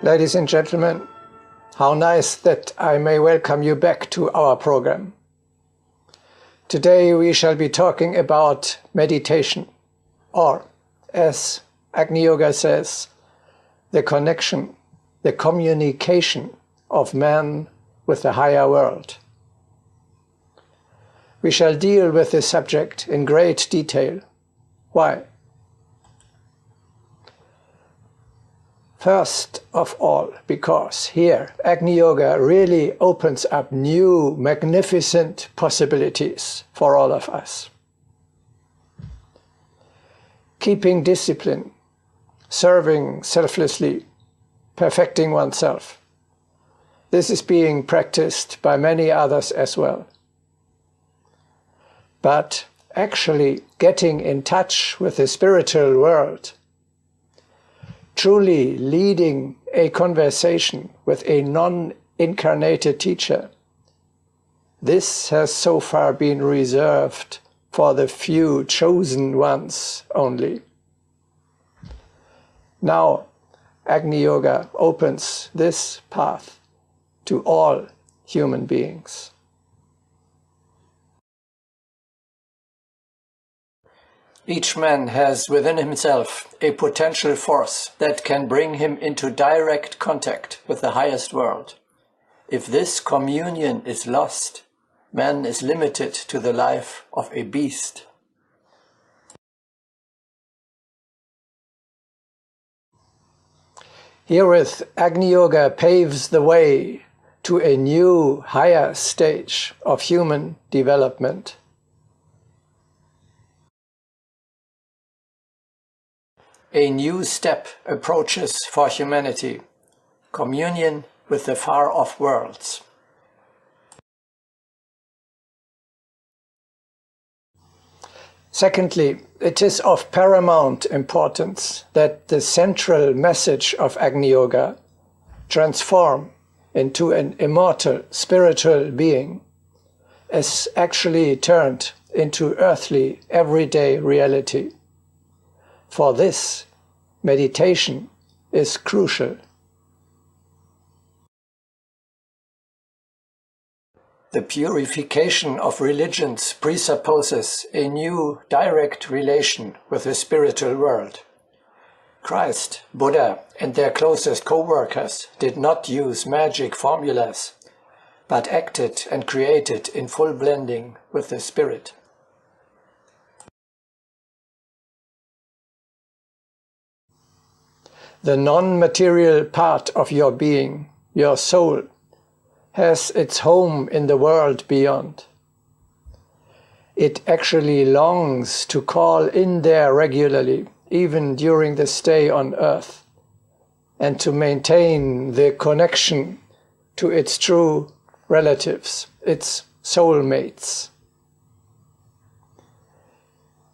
Ladies and gentlemen, how nice that I may welcome you back to our program. Today we shall be talking about meditation, or, as Agni Yoga says, the connection, the communication of man with the higher world. We shall deal with this subject in great detail. Why? First of all, because here Agni Yoga really opens up new, magnificent possibilities for all of us. Keeping discipline, serving selflessly, perfecting oneself. This is being practiced by many others as well. But actually getting in touch with the spiritual world, truly leading a conversation with a non-incarnated teacher, this has so far been reserved for the few chosen ones only. Now, Agni Yoga opens this path to all human beings. Each man has within himself a potential force that can bring him into direct contact with the highest world. If this communion is lost, man is limited to the life of a beast. Herewith, Agni Yoga paves the way to a new, higher stage of human development. A new step approaches for humanity, communion with the far-off worlds. Secondly, it is of paramount importance that the central message of Agni Yoga, transform into an immortal spiritual being, is actually turned into earthly, everyday reality. For this, meditation is crucial. The purification of religions presupposes a new direct relation with the spiritual world. Christ, Buddha, and their closest co-workers did not use magic formulas, but acted and created in full blending with the spirit. The non-material part of your being, your soul, has its home in the world beyond. It actually longs to call in there regularly, even during the stay on earth, and to maintain the connection to its true relatives, its soulmates.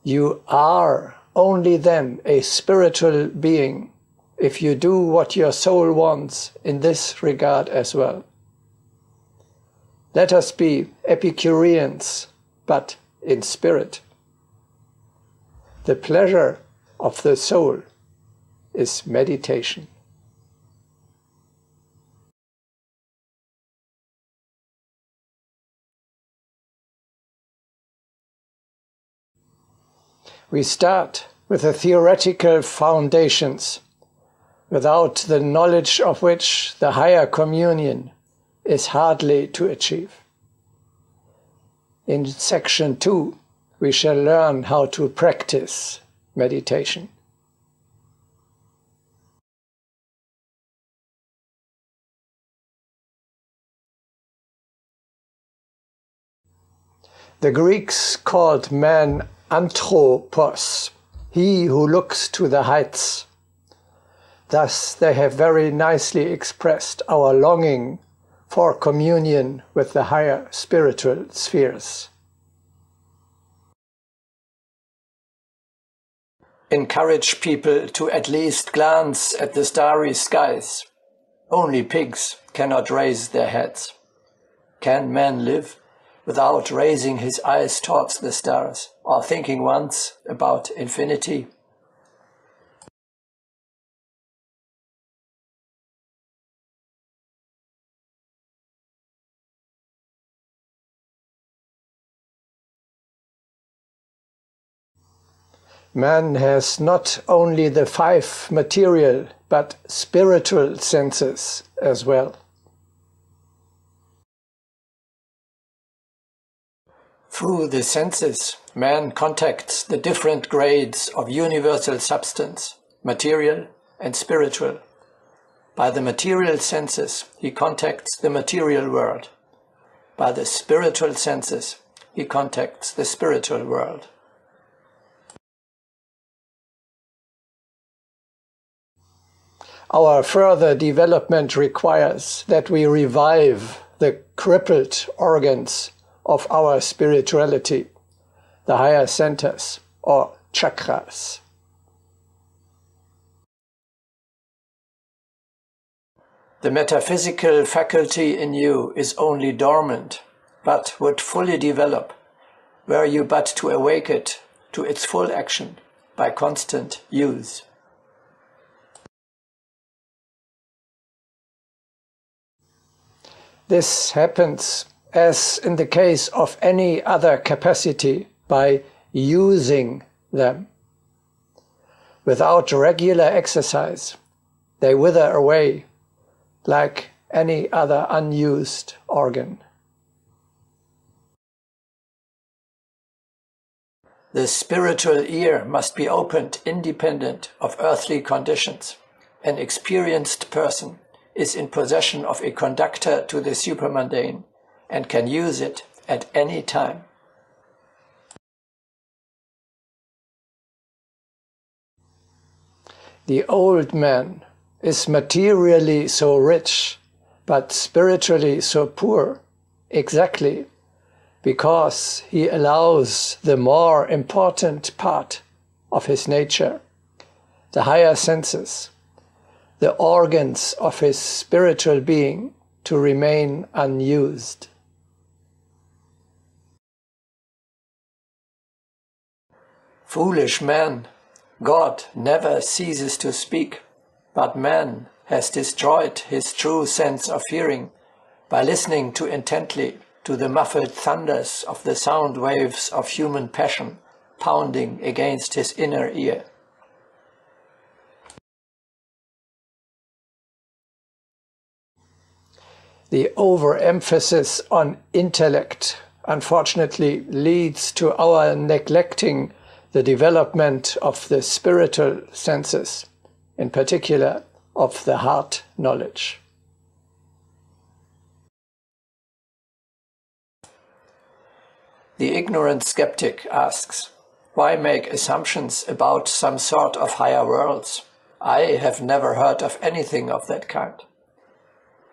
You are only then a spiritual being if you do what your soul wants in this regard as well. Let us be Epicureans, but in spirit. The pleasure of the soul is meditation. We start with the theoretical foundations, without the knowledge of which the higher communion is hardly to achieve. In section 2, we shall learn how to practice meditation. The Greeks called man anthropos, he who looks to the heights. Thus they have very nicely expressed our longing for communion with the higher spiritual spheres. Encourage people to at least glance at the starry skies. Only pigs cannot raise their heads. Can man live without raising his eyes towards the stars or thinking once about infinity? Man has not only the 5 material but spiritual senses as well. Through the senses, man contacts the different grades of universal substance, material and spiritual. By the material senses, he contacts the material world. By the spiritual senses, he contacts the spiritual world. Our further development requires that we revive the crippled organs of our spirituality, the higher centers or chakras. The metaphysical faculty in you is only dormant, but would fully develop, were you but to awake it to its full action by constant use. This happens, as in the case of any other capacity, by using them. Without regular exercise, they wither away like any other unused organ. The spiritual ear must be opened independent of earthly conditions. An experienced person is in possession of a conductor to the supermundane and can use it at any time. The old man is materially so rich, but spiritually so poor, exactly because he allows the more important part of his nature, the higher senses, the organs of his spiritual being, to remain unused. Foolish man, God never ceases to speak, but man has destroyed his true sense of hearing by listening too intently to the muffled thunders of the sound waves of human passion pounding against his inner ear. The overemphasis on intellect, unfortunately, leads to our neglecting the development of the spiritual senses, in particular of the heart knowledge. The ignorant skeptic asks, why make assumptions about some sort of higher worlds? I have never heard of anything of that kind.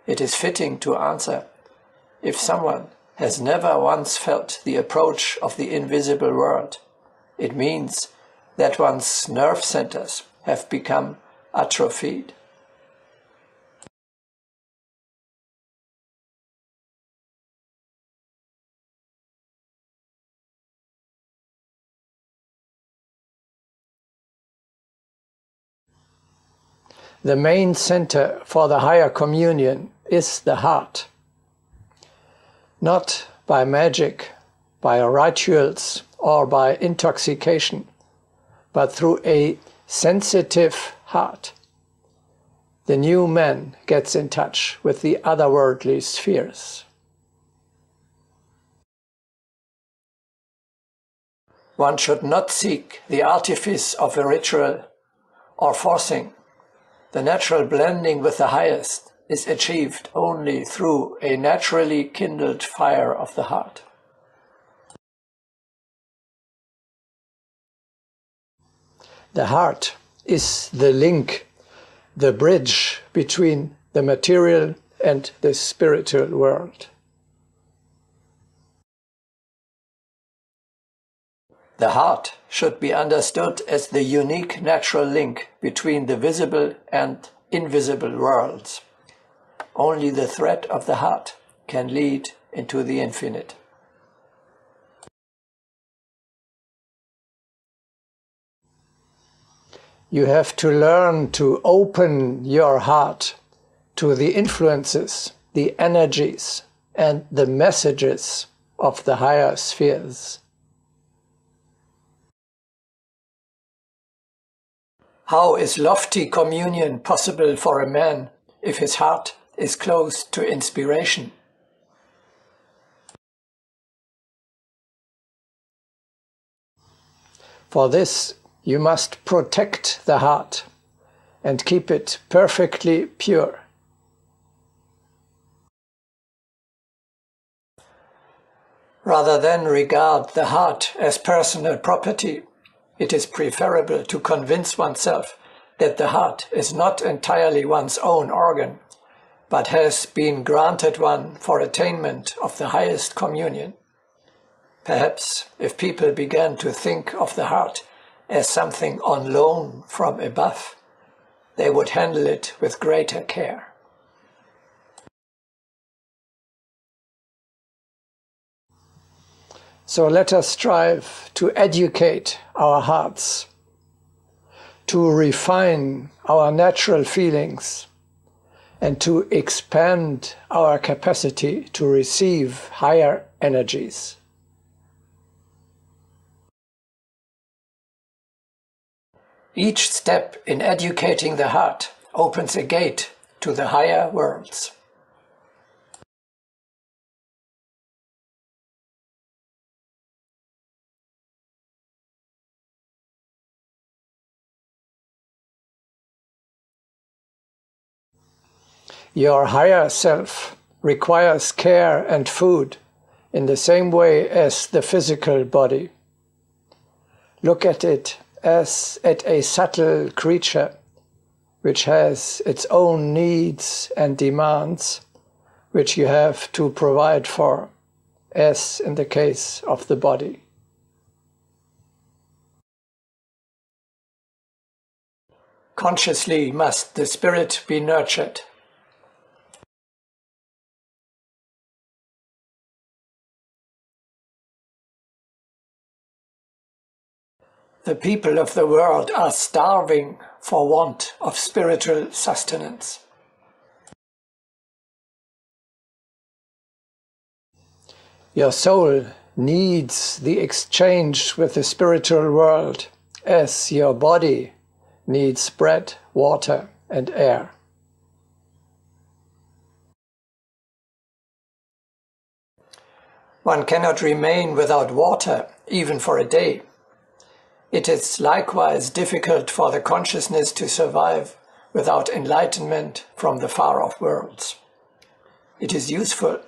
It is fitting to answer, if someone has never once felt the approach of the invisible world, it means that one's nerve centers have become atrophied. The main center for the higher communion is the heart. Not by magic, by rituals, or by intoxication, but through a sensitive heart. The new man gets in touch with the otherworldly spheres. One should not seek the artifice of a ritual or forcing. The natural blending with the highest is achieved only through a naturally kindled fire of the heart. The heart is the link, the bridge between the material and the spiritual world. The heart should be understood as the unique natural link between the visible and invisible worlds. Only the thread of the heart can lead into the infinite. You have to learn to open your heart to the influences, the energies, and the messages of the higher spheres. How is lofty communion possible for a man if his heart is closed to inspiration? For this, you must protect the heart and keep it perfectly pure. Rather than regard the heart as personal property, it is preferable to convince oneself that the heart is not entirely one's own organ, but has been granted one for attainment of the highest communion. Perhaps if people began to think of the heart as something on loan from above, they would handle it with greater care. So let us strive to educate our hearts, to refine our natural feelings, and to expand our capacity to receive higher energies. Each step in educating the heart opens a gate to the higher worlds. Your higher self requires care and food in the same way as the physical body. Look at it as at a subtle creature which has its own needs and demands, which you have to provide for, as in the case of the body. Consciously must the spirit be nurtured. The people of the world are starving for want of spiritual sustenance. Your soul needs the exchange with the spiritual world, as your body needs bread, water, and air. One cannot remain without water, even for a day. It is likewise difficult for the consciousness to survive without enlightenment from the far-off worlds. It is useful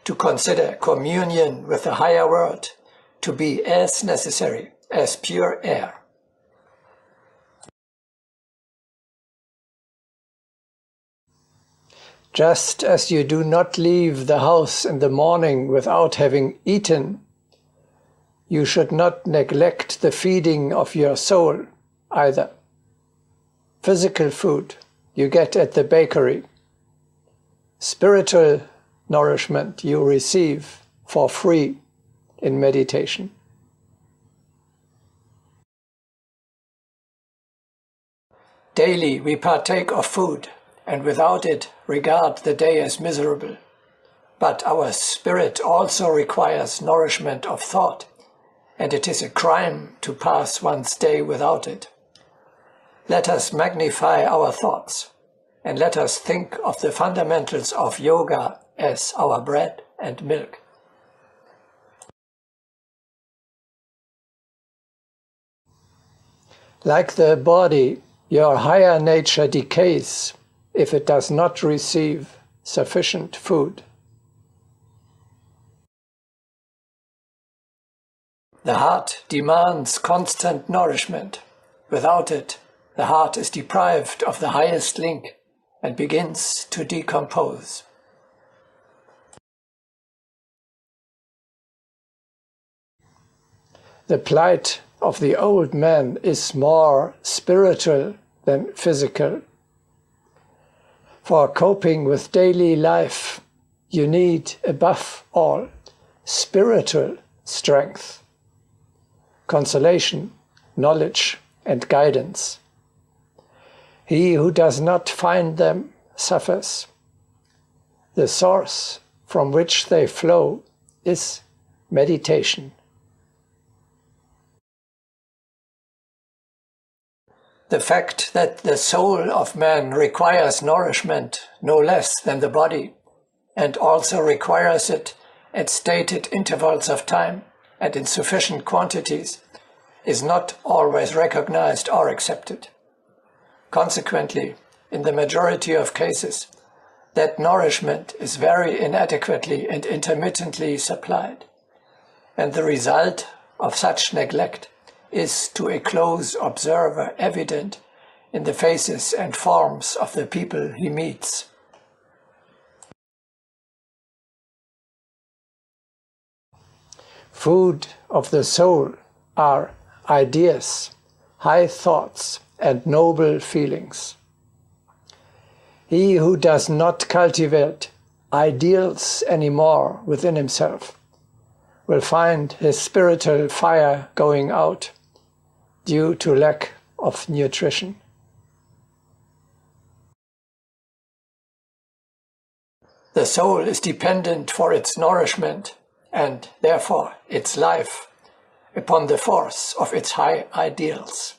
to consider communion with the higher world to be as necessary as pure air. Just as you do not leave the house in the morning without having eaten, you should not neglect the feeding of your soul either. Physical food you get at the bakery. Spiritual nourishment you receive for free in meditation. Daily we partake of food, and without it regard the day as miserable. But our spirit also requires nourishment of thought, and it is a crime to pass one's day without it. Let us magnify our thoughts, and let us think of the fundamentals of yoga as our bread and milk. Like the body, your higher nature decays if it does not receive sufficient food. The heart demands constant nourishment. Without it, the heart is deprived of the highest link and begins to decompose. The plight of the old man is more spiritual than physical. For coping with daily life, you need, above all, spiritual strength, consolation, knowledge, and guidance. He who does not find them suffers. The source from which they flow is meditation. The fact that the soul of man requires nourishment no less than the body, and also requires it at stated intervals of time and in sufficient quantities, is not always recognized or accepted. Consequently, in the majority of cases, that nourishment is very inadequately and intermittently supplied, and the result of such neglect is to a close observer evident in the faces and forms of the people he meets. Food of the soul are ideas, high thoughts, and noble feelings. He who does not cultivate ideals anymore within himself will find his spiritual fire going out due to lack of nutrition. The soul is dependent for its nourishment and therefore its life upon the force of its high ideals.